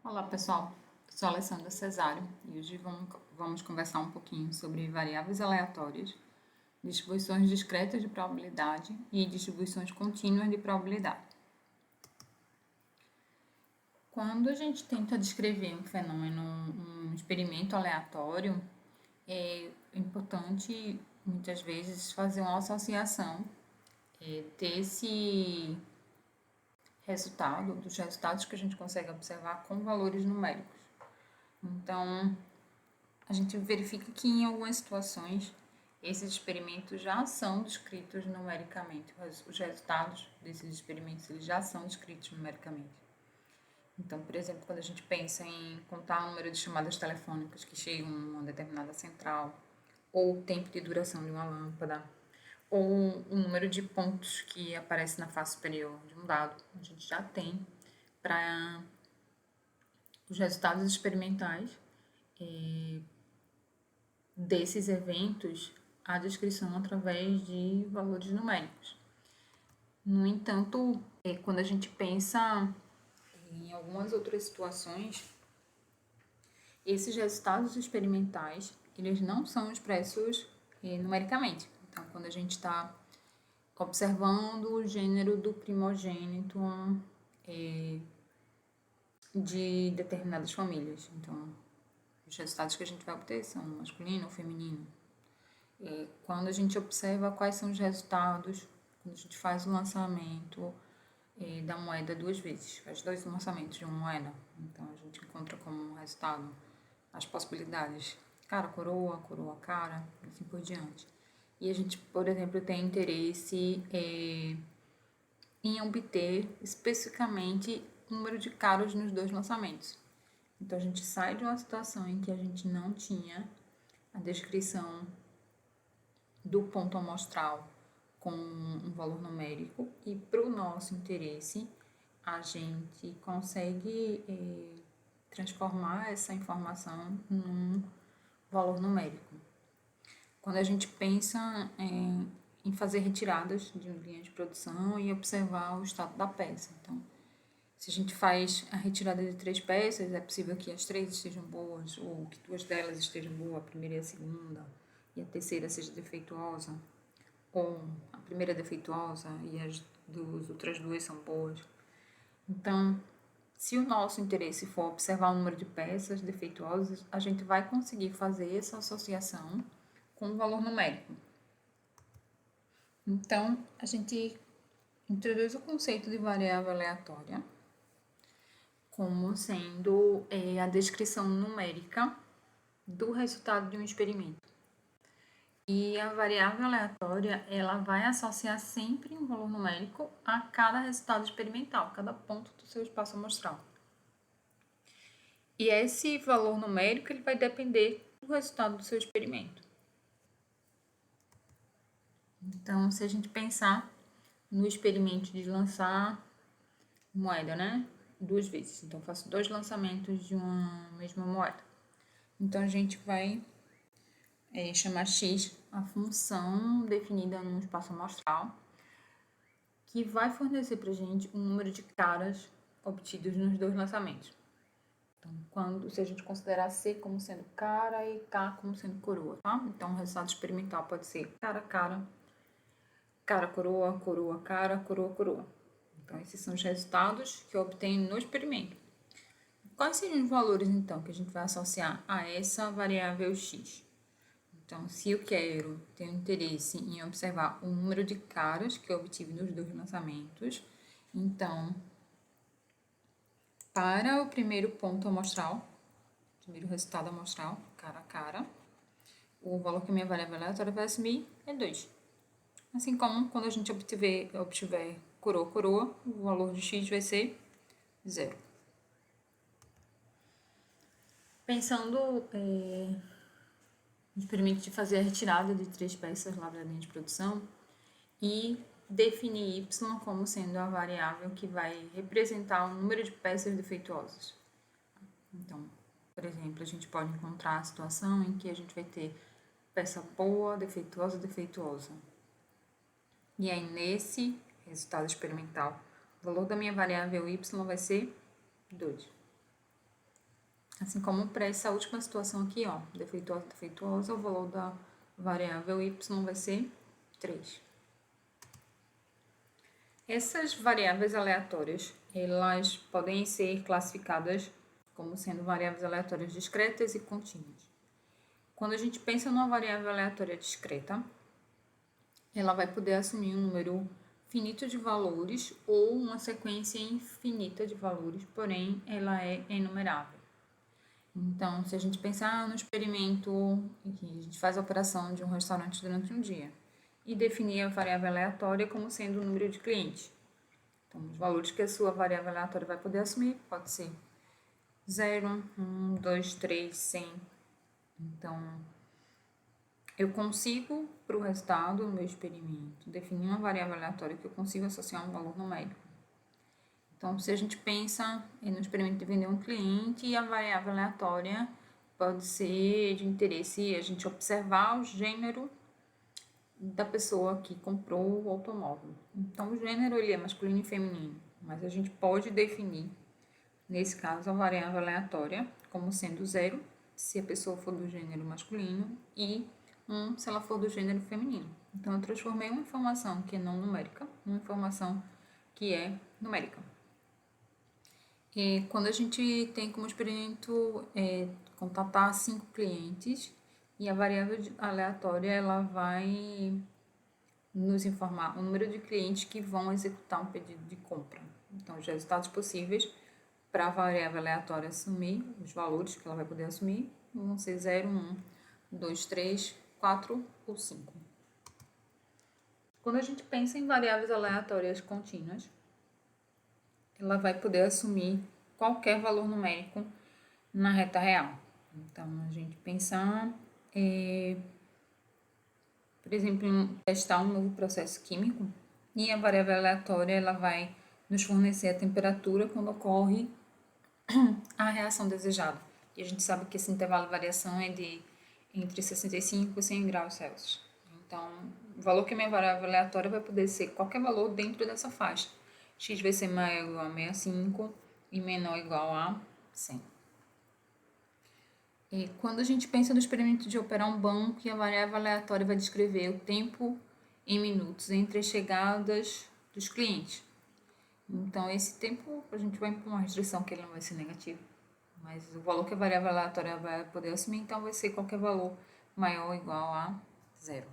Olá pessoal, eu sou a Alessandra Cesário e hoje vamos conversar um pouquinho sobre variáveis aleatórias, distribuições discretas de probabilidade e distribuições contínuas de probabilidade. Quando a gente tenta descrever um fenômeno, um experimento aleatório, é importante muitas vezes fazer uma associação desse resultado, dos resultados que a gente consegue observar com valores numéricos. Então, a gente verifica que em algumas situações esses experimentos já são descritos numericamente, os resultados desses experimentos eles já são descritos numericamente. Então, por exemplo, quando a gente pensa em contar o número de chamadas telefônicas que chegam a uma determinada central, ou o tempo de duração de uma lâmpada, ou o número de pontos que aparece na face superior de um dado, a gente já tem para os resultados experimentais desses eventos a descrição através de valores numéricos. No entanto, quando a gente pensa em algumas outras situações, esses resultados experimentais eles não são expressos numericamente. Então, quando a gente está observando o gênero do primogênito de determinadas famílias, então os resultados que a gente vai obter são masculino ou feminino. Quando a gente observa quais são os resultados, quando a gente faz o lançamento da moeda duas vezes, faz dois lançamentos de uma moeda, então a gente encontra como resultado as possibilidades cara, coroa, coroa, cara, e assim por diante. E a gente, por exemplo, tem interesse em obter especificamente o número de caras nos dois lançamentos. Então a gente sai de uma situação em que a gente não tinha a descrição do ponto amostral com um valor numérico e para o nosso interesse a gente consegue transformar essa informação num valor numérico. Quando a gente pensa em fazer retiradas de linha de produção e observar o estado da peça. Então, se a gente faz a retirada de 3 peças, é possível que as 3 estejam boas ou que 2 delas estejam boas, a primeira e a segunda, e a terceira seja defeituosa, ou a primeira defeituosa e as outras 2 são boas. Então, se o nosso interesse for observar o número de peças defeituosas, a gente vai conseguir fazer essa associação com o valor numérico. Então, a gente introduz o conceito de variável aleatória como sendo a descrição numérica do resultado de um experimento. E a variável aleatória, ela vai associar sempre um valor numérico a cada resultado experimental, cada ponto do seu espaço amostral. E esse valor numérico ele vai depender do resultado do seu experimento. Então, se a gente pensar no experimento de lançar moeda, né? 2 vezes. Então, faço 2 lançamentos de uma mesma moeda. Então, a gente vai chamar x a função definida no espaço amostral, que vai fornecer para a gente um número de caras obtidos nos 2 lançamentos. Então, se a gente considerar C como sendo cara e K como sendo coroa, tá? Então, o resultado experimental pode ser cara, cara, cara, coroa, coroa, cara, coroa, coroa. Então, esses são os resultados que eu obtenho no experimento. Quais seriam os valores, então, que a gente vai associar a essa variável x? Então, se eu quero ter interesse em observar o número de caras que eu obtive nos 2 lançamentos, então, para o primeiro ponto amostral, primeiro resultado amostral, cara a cara, o valor que a minha variável aleatória vai assumir é 2. Assim como quando a gente obtiver coroa, coroa, o valor de x vai ser 0. Pensando no experimento de fazer a retirada de 3 peças lá da linha de produção e definir y como sendo a variável que vai representar o número de peças defeituosas. Então, por exemplo, a gente pode encontrar a situação em que a gente vai ter peça boa, defeituosa, defeituosa. E aí, nesse resultado experimental, o valor da minha variável y vai ser 2. Assim como para essa última situação aqui, ó, defeituosa, defeituosa, o valor da variável y vai ser 3. Essas variáveis aleatórias, elas podem ser classificadas como sendo variáveis aleatórias discretas e contínuas. Quando a gente pensa numa variável aleatória discreta, ela vai poder assumir um número finito de valores ou uma sequência infinita de valores, porém ela é enumerável. Então, se a gente pensar no experimento em que a gente faz a operação de um restaurante durante um dia e definir a variável aleatória como sendo o número de clientes. Então, os valores que a sua variável aleatória vai poder assumir pode ser 0, 1, 2, 3, 100. Então, eu consigo, para o resultado do meu experimento, definir uma variável aleatória que eu consigo associar a um valor numérico. Então, se a gente pensa no experimento de vender um cliente, e a variável aleatória pode ser de interesse a gente observar o gênero da pessoa que comprou o automóvel. Então, o gênero ele é masculino e feminino, mas a gente pode definir, nesse caso, a variável aleatória como sendo 0, se a pessoa for do gênero masculino, e 1, se ela for do gênero feminino. Então, eu transformei uma informação que é não numérica numa informação que é numérica. E quando a gente tem como experimento contatar 5 clientes e a variável aleatória ela vai nos informar o número de clientes que vão executar um pedido de compra. Então, os resultados possíveis para a variável aleatória assumir, os valores que ela vai poder assumir, vão ser 0, 1, 2, 3, 4 ou 5. Quando a gente pensa em variáveis aleatórias contínuas, ela vai poder assumir qualquer valor numérico na reta real. Então, a gente pensar, por exemplo, em testar um novo processo químico, e a variável aleatória ela vai nos fornecer a temperatura quando ocorre a reação desejada. E a gente sabe que esse intervalo de variação é de entre 65 e 100 graus Celsius. Então, o valor que a minha variável aleatória vai poder ser qualquer valor dentro dessa faixa. X vai ser maior ou igual a 65 e menor ou igual a 100. E quando a gente pensa no experimento de operar um banco, a variável aleatória vai descrever o tempo em minutos entre as chegadas dos clientes. Então, esse tempo a gente vai impor uma restrição que ele não vai ser negativo. Mas o valor que a variável aleatória vai poder assumir, então vai ser qualquer valor maior ou igual a 0.